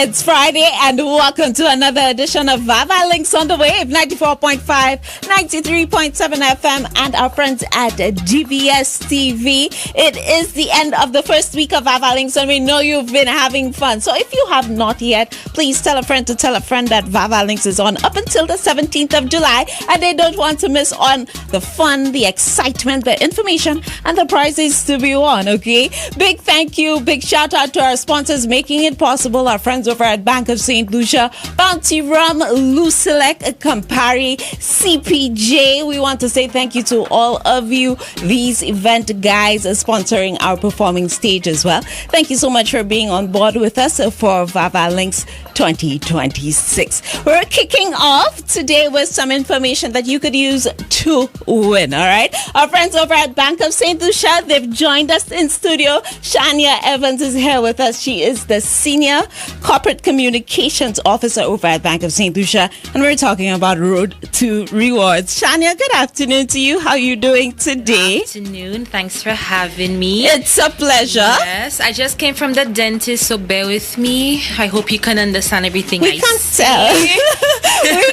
It's Friday and welcome to another edition of VAVAL Links on the Wave, 94.5, 93.7 FM and our friends at GBS TV. It is the end of the first week of VAVAL Links and we know you've been having fun. So if you have not yet, please tell a friend to tell a friend that VAVAL Links is on up until the 17th of July and they don't want to miss on the fun, the excitement, the information and the prizes to be won, okay? Big thank you, big shout out to our sponsors making it possible, our friends over at Bank of St. Lucia, Bounty Rum, Lucilec, Campari, CPJ. We want to say thank you to all of you, these event guys sponsoring our performing stage as well. Thank you so much for being on board with us for VAVAL Links 2026. We're kicking off today with some information that you could use to win, all right? Our friends over at Bank of St. Lucia, they've joined us in studio. Shania Evans is here with us. She is the Senior Corporate Communications Officer over at Bank of St. Lucia, and we're talking about Road to Rewards. Shania, good afternoon to you. How are you doing today? Good afternoon. Thanks for having me. It's a pleasure. Yes, I just came from the dentist, so bear with me. I hope you can understand everything we can't tell. We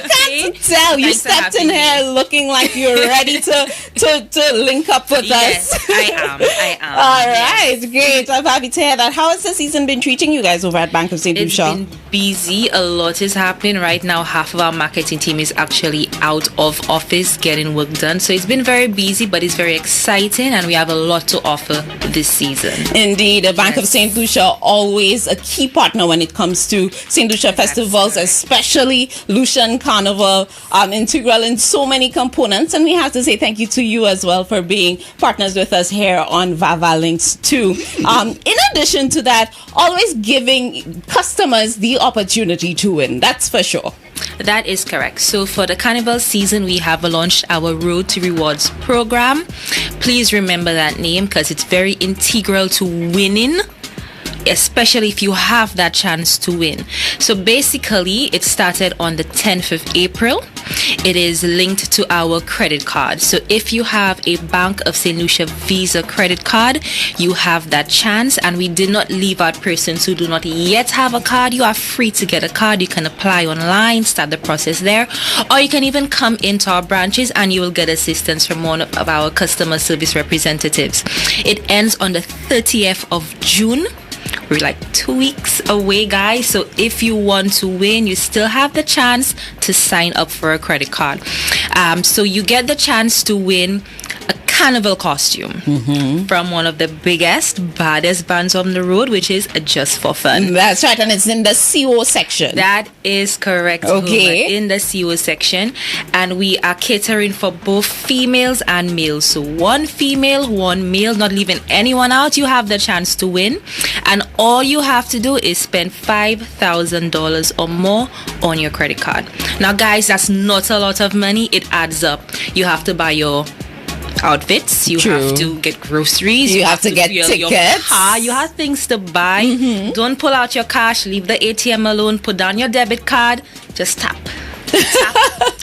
can't tell. You Thanks stepped in here looking like you're ready to link up with Yes, us. I am. All right, great. I'm happy to hear that. How has the season been treating you guys over at Bank of St. It's Lucia? been busy. A lot is happening right now. Half of our marketing team is actually out of office getting work done. So it's been very busy, but it's very exciting, and we have a lot to offer this season. Indeed, the Bank of St. Lucia always a key partner when it comes to St. Lucia festivals, correct. especially Lucian Carnival, integral in so many components. And we have to say thank you to you as well for being partners with us here on VAVAL Links too. In addition to that, always giving customers the opportunity to win. That's for sure. That is correct. So for the carnival season, we have launched our Road to Rewards program. Please remember that name because it's very integral to winning, especially if you have that chance to win. So basically, it started on the 10th of April. It is linked to our credit card. So if you have a Bank of St. Lucia Visa credit card, you have that chance. And we did not leave out persons who do not yet have a card. You are free to get a card. You can apply online, start the process there. Or you can even come into our branches and you will get assistance from one of our customer service representatives. It ends on the 30th of June. We're like 2 weeks away, guys. So if you want to win, you still have the chance to sign up for a credit card. So you get the chance to win a carnival costume from one of the biggest, baddest bands on the road, which is Just for Fun. That's right, and it's in the CO section. That is correct. Okay. Homer, in the CO section, and we are catering for both females and males. So one female, one male, not leaving anyone out. You have the chance to win, and all you have to do is spend $5,000 or more on your credit card. Now, guys, that's not a lot of money. It adds up. You have to buy your outfits, you True. have to get groceries, You have to get fuel your tickets. car, you have things to buy. Don't pull out your cash, leave the ATM alone, put down your debit card, just tap,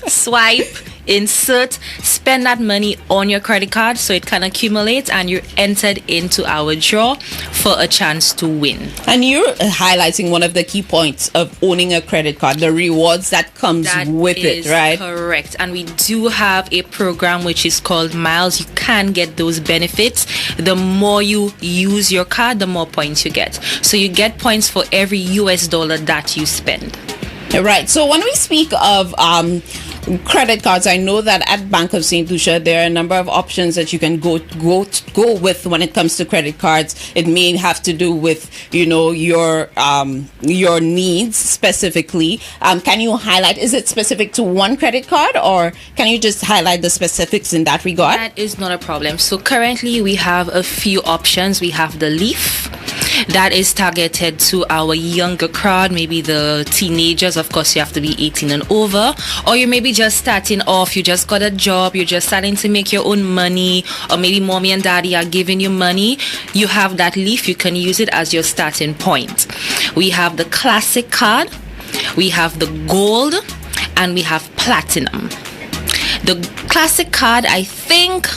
swipe, insert, spend that money on your credit card so it can accumulate and you're entered into our draw for a chance to win. And you're highlighting one of the key points of owning a credit card, the rewards that comes with it, right? Correct. And we do have a program which is called Miles. You can get those benefits. The more you use your card, the more points you get. So you get points for every US dollar that you spend. Right. So when we speak of credit cards, I know that at Bank of St. Lucia there are a number of options that you can go with when it comes to credit cards. It may have to do with your needs specifically. Can you highlight? Is it specific to one credit card, or can you just highlight the specifics in that regard? That is not a problem. So currently we have a few options. We have the Leaf. That is targeted to our younger crowd, maybe the teenagers. Of course, you have to be 18 and over. Or you may be just starting off, you just got a job, you're just starting to make your own money, or maybe mommy and daddy are giving you money. You have that Leaf, you can use it as your starting point. We have the Classic card, we have the Gold, and we have Platinum. The Classic card, I think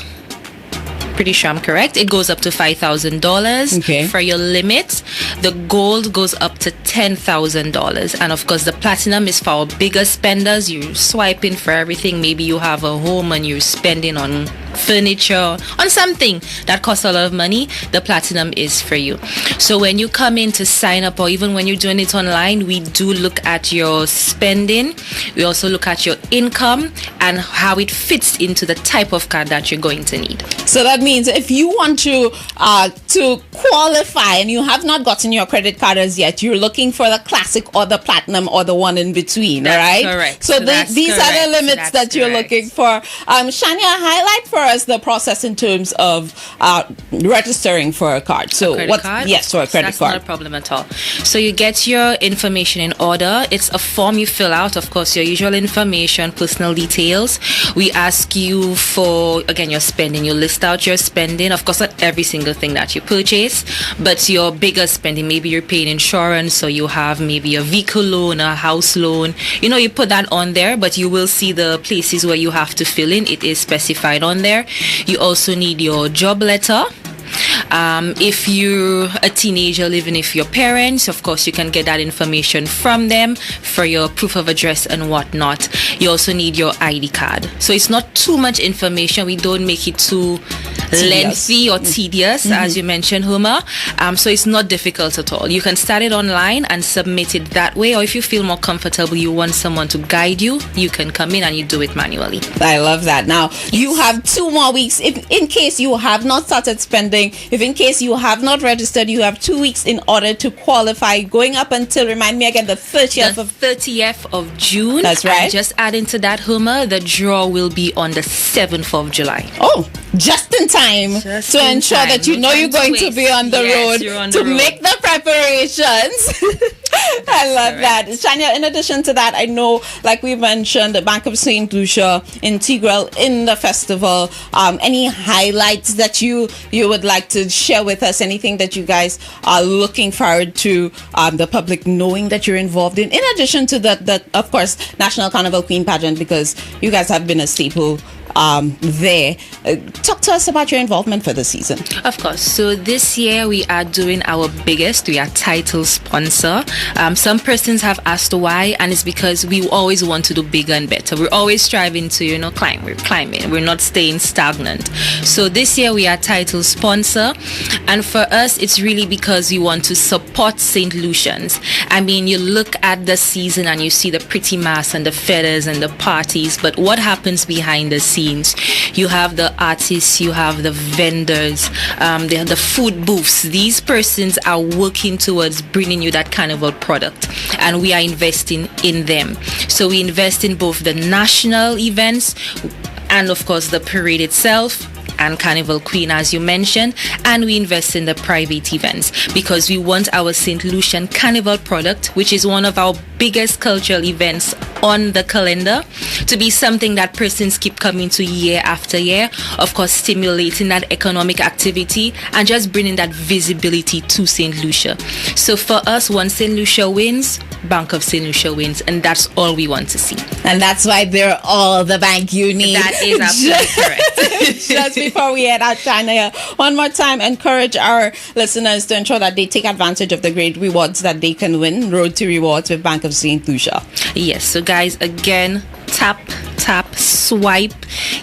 pretty sure I'm correct. It goes up to $5,000 Okay. for your limit. The gold goes up to $10,000. And of course, the platinum is for our bigger spenders. You're swiping for everything. Maybe you have a home and you're spending on furniture, on something that costs a lot of money. The platinum is for you. So when you come in to sign up, or even when you're doing it online, we do look at your spending. We also look at your income and how it fits into the type of card that you're going to need. So that means if you want to qualify and you have not gotten your credit card as yet, you're looking for the classic or the platinum or the one in between, That's right? correct. So That's these are correct. the limits that you're Correct. looking for. Shania, highlight for us the process in terms of registering for a card. So Credit card? Yes, for a credit That's card. not a problem at all. So you get your information in order. It's a form you fill out, of course, your usual information, personal details. We ask you for, again, your spending. You list out your spending, of course, not every single thing that you purchase, but your bigger spending. Maybe you're paying insurance, or you have maybe a vehicle loan, a house loan. You put that on there, but you will see the places where you have to fill in. It is specified on there. You also need your job letter. If you're a teenager living with your parents, of course, you can get that information from them for your proof of address and whatnot. You also need your ID card. So it's not too much information. We don't make it too lengthy or tedious, as you mentioned, Huma. So it's not difficult at all. You can start it online and submit it that way. Or if you feel more comfortable, you want someone to guide you, you can come in and you do it manually. I love that. Now, you have 2 more weeks. If in case you have not started spending, if in case you have not registered, you have 2 weeks in order to qualify, going up until, remind me again, the 30th The of 30th of June. That's right. And just adding to that, Huma, the draw will be on the 7th of July. Oh, just in time Just to in ensure time. that you No know you're time to going to waste. be on the Yes, road you're on to the road. make the preparations. I love that. Shania, in addition to that, I know, like we mentioned, the Bank of St. Lucia, integral in the festival. Any highlights that you would like to share with us? Anything that you guys are looking forward to the public knowing that you're involved in addition to the of course, National Carnival Queen Pageant, because you guys have been a staple there. Talk to us about your involvement for the season. Of course. So this year we are doing our biggest. We are title sponsor. Some persons have asked why, and it's because we always want to do bigger and better. We're always striving to, climb. We're climbing. We're not staying stagnant. So this year we are title sponsor, and for us it's really because we want to support St. Lucians. I mean, you look at the season and you see the pretty mass and the feathers and the parties, but what happens behind the scenes? You have the artists, you have the vendors, they have the food booths. These persons are working towards bringing you that carnival product, and we are investing in them. So we invest in both the national events and of course the parade itself and Carnival Queen, as you mentioned, and we invest in the private events because we want our St. Lucian Carnival product, which is one of our biggest cultural events on the calendar, to be something that persons keep coming to year after year, of course stimulating that economic activity and just bringing that visibility to St. Lucia. So for us, once St. Lucia wins, Bank of St. Lucia wins, and that's all we want to see. And that's why they're all the bank you need. That is absolutely correct. Just before we head out, China, one more time, encourage our listeners to ensure that they take advantage of the great rewards that they can win. Road to Rewards with Bank of St. Lucia. Yes, so guys, again, tap, swipe.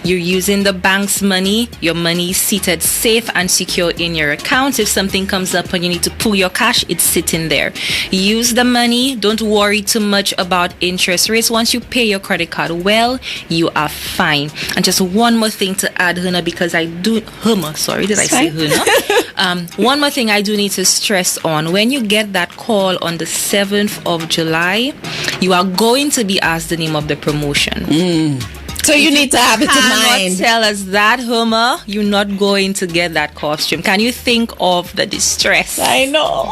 You're using the bank's money. Your money is seated safe and secure in your account. If something comes up and you need to pull your cash, it's sitting there. Use the money. Don't worry too much about interest rates. Once you pay your credit card well, you are fine. And just one more thing to add, Huna, because I do say Huna? One more thing I do need to stress on. When you get that call on the 7th of July, you are going to be asked the name of the promotion. So you need to have it in mind. Tell us that, Homer, you're not going to get that costume. Can you think of the distress? I know.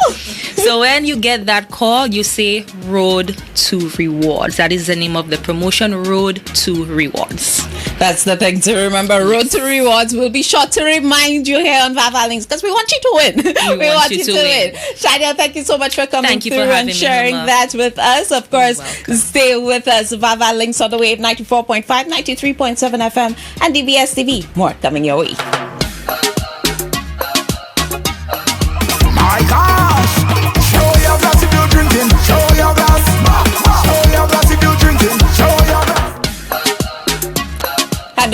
So when you get that call, you say Road to Rewards. That is the name of the promotion, Road to Rewards. That's the thing to remember. Road to Rewards. We'll be sure to remind you here on VAVAL Links because we want you to win. We want you to win. Shadia, thank you so much for coming through and sharing that with us. Of course, stay with us. VAVAL Links on the wave, 94.5, 93.7 FM and DBS TV. More coming your way.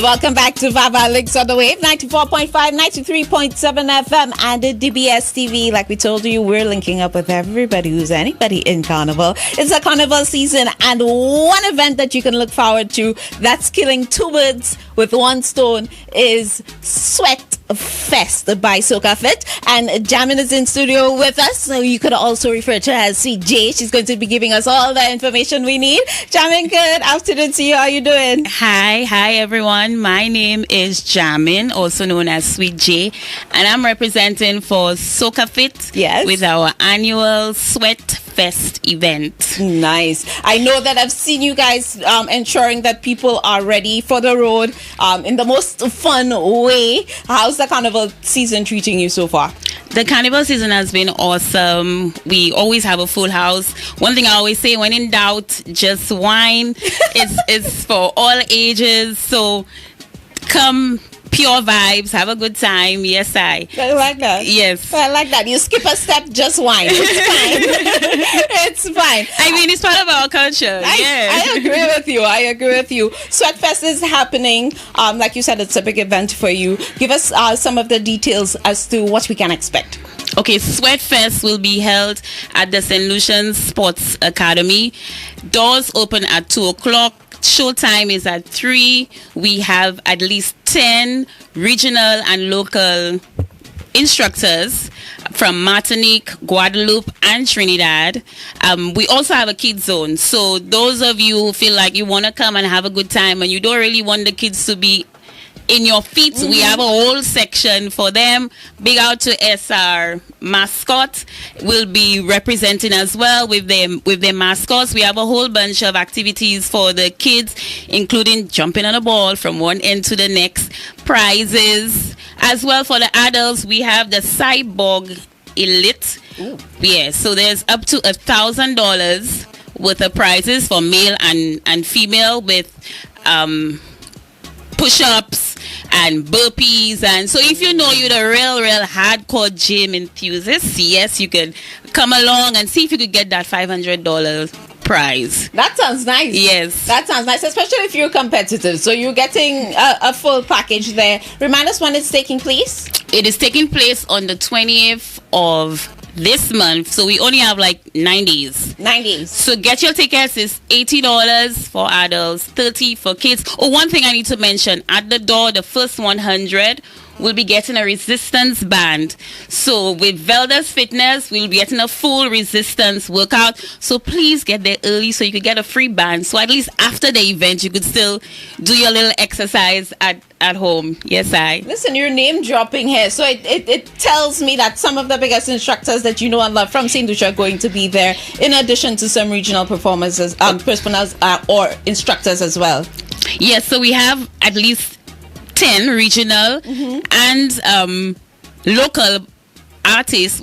welcome back to VAVAL Links on the Wave, 94.5, 93.7 FM, and the DBS TV. Like we told you, we're linking up with everybody who's anybody in Carnival. It's a Carnival season, and one event that you can look forward to that's killing two birds with one stone is Sweat Fest by Soca Fit. And Jamin is in studio with us, so you could also refer to her as Sweet J. She's going to be giving us all the information we need. Jamin, good afternoon to you. How are you doing? Hi everyone. My name is Jamin, also known as Sweet J, and I'm representing for Soca Fit with our annual Sweat Fest event. Nice. I know that I've seen you guys ensuring that people are ready for the road in the most fun way. How's the Carnival season treating you so far? The Carnival season has been awesome. We always have a full house. One thing I always say, when in doubt, just wine. It's for all ages. So come, pure vibes, have a good time. Yes, I like that. Yes, I like that. You skip a step, just wine. It's fine. It's fine. I mean, it's part of our culture. I agree with you. Sweatfest is happening. Like you said, it's a big event for you. Give us some of the details as to what we can expect. Okay, Sweatfest will be held at the St.Lucia Sports Academy. Doors open at 2 o'clock. Showtime is at 3. We have at least 10 regional and local instructors from Martinique, Guadeloupe, and Trinidad. We also have a kids zone. So those of you who feel like you want to come and have a good time and you don't really want the kids to be in your feet, we have a whole section for them. Big out to SR mascot will be representing as well with their mascots. We have a whole bunch of activities for the kids, including jumping on a ball from one end to the next, prizes. As well for the adults, we have the Cyborg Elite. Yeah, so there's up to $1,000 worth of prizes for male and female with push-ups and burpees. And so if you know you're the real hardcore gym enthusiast, yes, you could come along and see if you could get that $500 prize. That sounds nice. Yes, that sounds nice, especially if you're competitive. So you're getting a full package there. Remind us when it's taking place. It is taking place on the 20th of this month, so we only have like 9 days. 9 days. So get your tickets. It's $80 for adults, $30 for kids. Oh, one thing I need to mention, at the door, the first 100 will be getting a resistance band. So with Velda's Fitness, we'll be getting a full resistance workout. So please get there early so you could get a free band. So at least after the event, you could still do your little exercise at home. Yes, I. Listen, you're name dropping here. So it tells me that some of the biggest instructors that you know and love from St. Lucia are going to be there, in addition to some regional performers, personals or instructors as well. Yes, so we have at least 10 regional and local artists,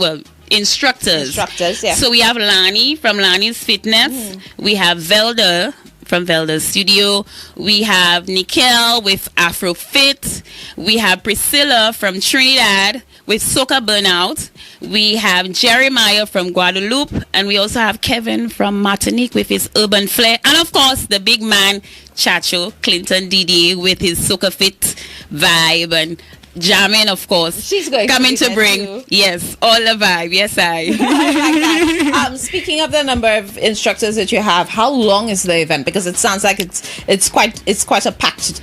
instructors. Yeah. So we have Lani from Lani's Fitness. We have Velda from Velda's Studio. We have Nikel with Afro Fit. We have Priscilla from Trinidad with Soca Burnout. We have Jeremiah from Guadeloupe, and we also have Kevin from Martinique with his Urban Flair, and of course the big man Chacho Clinton Didier with his Soca Fit vibe, and Jamin, of course, she's going coming to bring too. Yes, all the vibe. Yes, I. I like that. Speaking of the number of instructors that you have, how long is the event? Because it sounds like it's quite a packed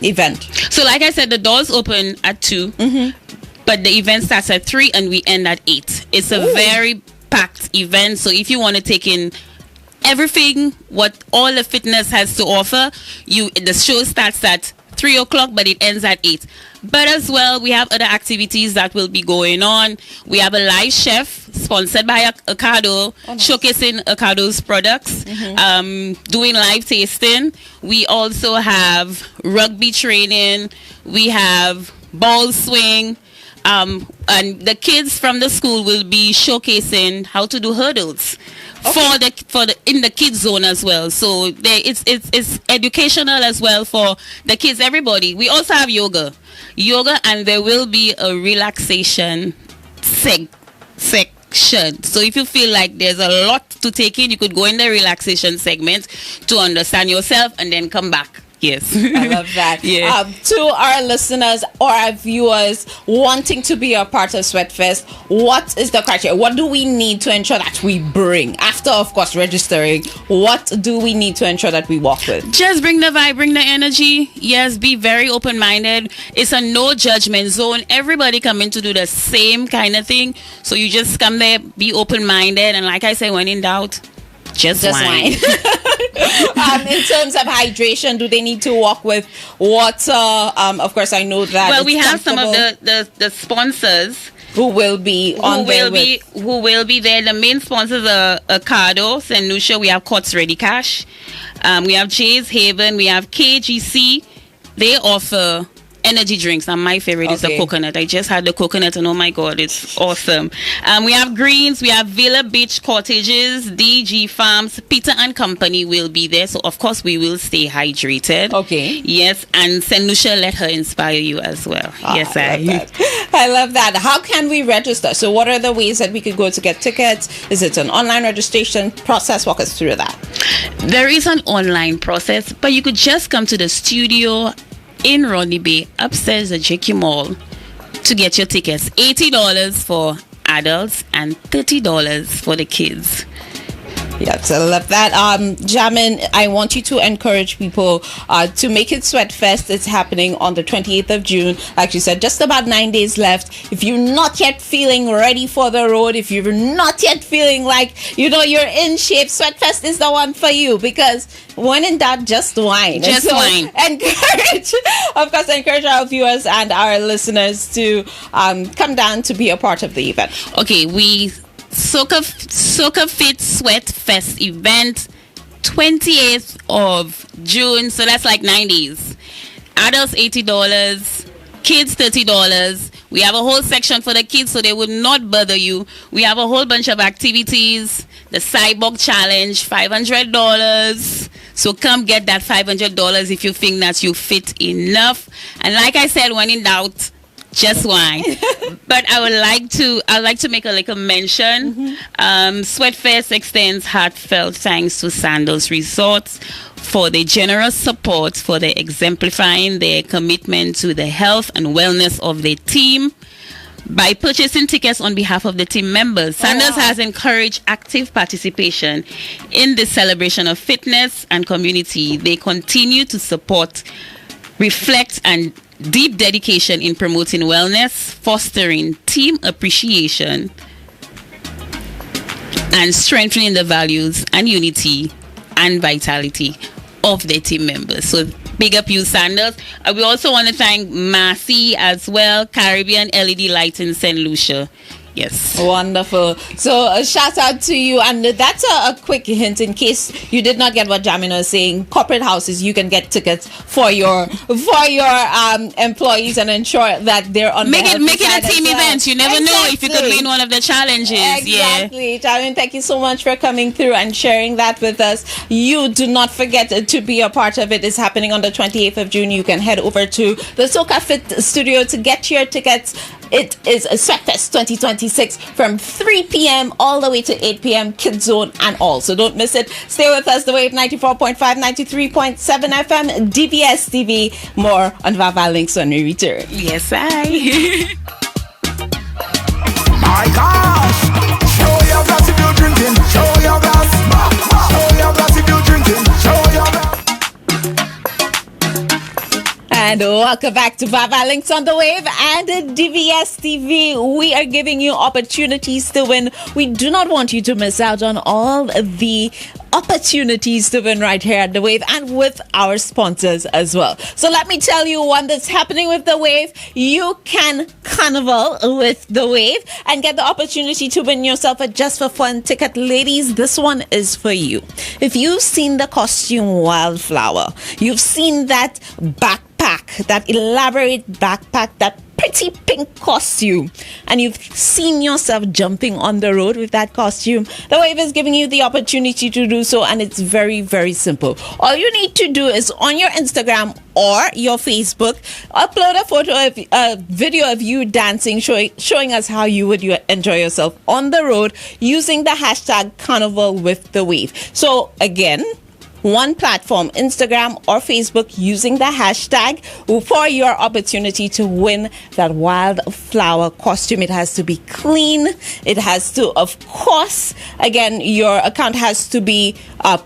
event. So, like I said, the doors open at 2. But the event starts at 3 and we end at 8. It's a very packed event. So if you want to take in everything, what all the fitness has to offer, the show starts at 3 o'clock, but it ends at 8. But as well, we have other activities that will be going on. We have a live chef sponsored by Ocado, showcasing Ocado's products, doing live tasting. We also have rugby training. We have ball swing. And the kids from the school will be showcasing how to do hurdles for the in the kids zone as well. So it's educational as well for the kids. Everybody. We also have yoga, and there will be a relaxation section. So if you feel like there's a lot to take in, you could go in the relaxation segment to understand yourself and then come back. Yes. I love that. Yeah. To our listeners or our viewers wanting to be a part of Sweatfest, what is the criteria? What do we need to ensure that we bring? After, of course, registering, what do we need to ensure that we walk with? Just bring the vibe, bring the energy. Yes, be very open-minded. It's a no judgment zone. Everybody coming to do the same kind of thing. So you just come there, be open-minded, and like I say, when in doubt, just wine. In terms of hydration, do they need to walk with water? Of course, I know that. Well, we have some of the sponsors who will be on there who will be there. The main sponsors are Cardo, St.Lucia. We have Courts Ready Cash. We have Jay's Haven. We have KGC. They offer energy drinks, and my favorite is the coconut. I just had the coconut, and oh my god, it's awesome. We have Greens. We have Villa Beach Cottages, DG Farms. Peter and Company will be there, so of course we will stay hydrated. Okay. Yes, and St. Lucia, let her inspire you as well. Yes, I love that. How can we register? So what are the ways that we could go to get tickets? Is it an online registration process? Walk us through that. There is an online process, but you could just come to the studio in Rodney Bay, upstairs at JQ Mall, to get your tickets. $80 for adults and $30 for the kids. Yes, I love that. Jamin, I want you to encourage people to make it Sweatfest. It's happening on the 28th of June. Like you said, just about 9 days left. If you're not yet feeling ready for the road, if you're not yet feeling like, you're in shape, Sweatfest is the one for you, because when in doubt, just wine. Just wine. Encourage our viewers and our listeners to come down to be a part of the event. Okay, we Soca Fit Sweat Fest event, 28th of June, so that's like 9 days. Adults $80, kids $30. We have a whole section for the kids so they would not bother you. We have a whole bunch of activities. The Cyborg Challenge, $500. So come get that $500 if you think that you fit enough. And like I said, when in doubt, just wine. But I'd like to make a little mention. Sweatfest extends heartfelt thanks to Sandals Resorts for their generous support, for their exemplifying their commitment to the health and wellness of their team. By purchasing tickets on behalf of the team members, Sandals has encouraged active participation in the celebration of fitness and community. They continue to support, reflect, and deep dedication in promoting wellness, fostering team appreciation, and strengthening the values and unity and vitality of their team members. So big up you, Sandals. We also want to thank Massey as well, Caribbean LED Light in St. Lucia. Yes. Wonderful. So a shout out to you. And that's a quick hint in case you did not get what Jamina was saying. Corporate houses, you can get tickets for your employees and ensure that they're on make it a team event. You never know if you could win one of the challenges. Exactly. Jamin, thank you so much for coming through and sharing that with us. You do not forget to be a part of it. It's happening on the 28th of June. You can head over to the Soca Fit studio to get your tickets. It is a Sweatfest 2026 from 3 p.m. all the way to 8 p.m. Kids Zone and all. So don't miss it. Stay with us. The Wave 94.5, 93.7 FM, DBS TV. More on VAVAL Links when we return. Yes, I. My gosh! Show your glass if you're drinking. Show your glass. Show your glass if you're drinking. Show your glass. And welcome back to VAVAL Links on the Wave and DVS TV. We are giving you opportunities to win. We do not want you to miss out on all the opportunities to win right here at the Wave and with our sponsors as well. So let me tell you one that's happening with the Wave. You can carnival with the Wave and get the opportunity to win yourself a Just for Fun ticket. Ladies, this one is for you. If you've seen the costume Wildflower, you've seen that backpack, that elaborate backpack, that pretty pink costume, and you've seen yourself jumping on the road with that costume, the Wave is giving you the opportunity to do so, and it's very, very simple. All you need to do is on your Instagram or your Facebook, upload a video of you dancing, showing us how you would enjoy yourself on the road using the hashtag Carnival with the Wave. So again, one platform, Instagram or Facebook, using the hashtag for your opportunity to win that wildflower costume. It has to be clean. It has to, of course, again, your account has to be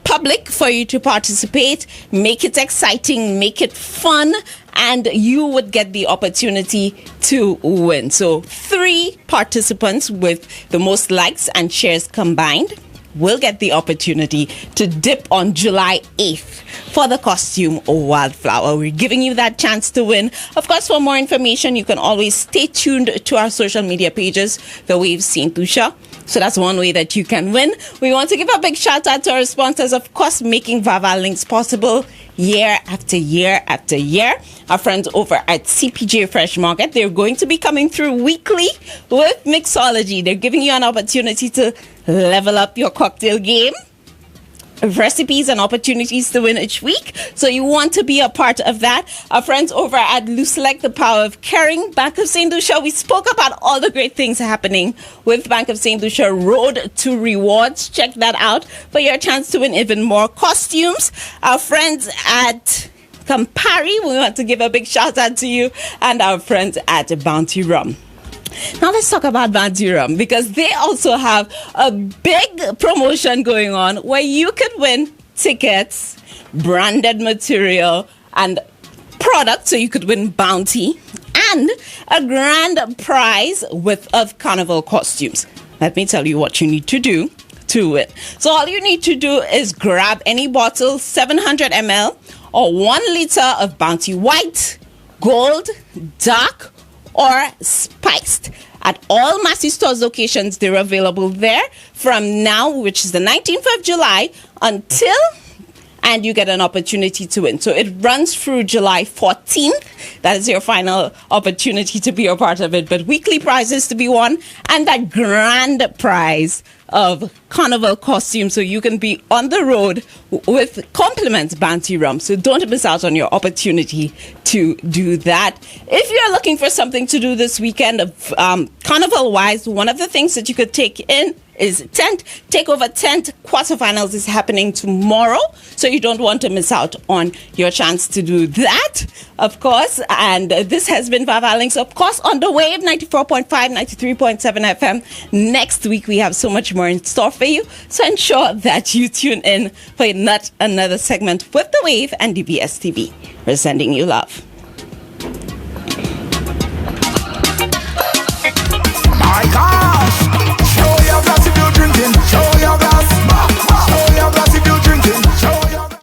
public for you to participate. Make it exciting, make it fun, and you would get the opportunity to win. So 3 participants with the most likes and shares combined will get the opportunity to dip on July 8th for the costume wildflower. We're giving you that chance to win. Of course, for more information, you can always stay tuned to our social media pages, The Wave St.Lucia. So that's one way that you can win. We want to give a big shout out to our sponsors, of course, making VAVAL links possible year after year after year. Our friends over at CPJ Fresh Market, they're going to be coming through weekly with mixology. They're giving you an opportunity to level up your cocktail game. Recipes and opportunities to win each week. So you want to be a part of that. Our friends over at Lucelect, the power of caring. Bank of St. Lucia, we spoke about all the great things happening with Bank of St. Lucia Road to Rewards. Check that out for your chance to win even more costumes. Our friends at Campari, we want to give a big shout out to you, and our friends at Bounty Rum. Now let's talk about Bounty Rum, because they also have a big promotion going on where you could win tickets, branded material, and products. So you could win Bounty and a grand prize of carnival costumes. Let me tell you what you need to do to it. So all you need to do is grab any bottle, 700 ml or 1 liter of Bounty White, Gold, Dark, or Spiced. At all Massey Stores locations, they're available there from now, which is the 19th of July, and you get an opportunity to win. So it runs through July 14th. That is your final opportunity to be a part of it. But weekly prizes to be won, and that grand prize of carnival costume, so you can be on the road with compliments Bounty Rum. So don't miss out on your opportunity to do that. If you're looking for something to do this weekend, carnival wise, one of the things that you could take in is tent. Takeover tent quarterfinals is happening tomorrow, so you don't want to miss out on your chance to do that, of course. And this has been VAVAL Links, of course, on the wave 94.5, 93.7 FM. Next week we have so much more in store for you, so ensure that you tune in for not another segment with the Wave and DBS TV. We're sending you love.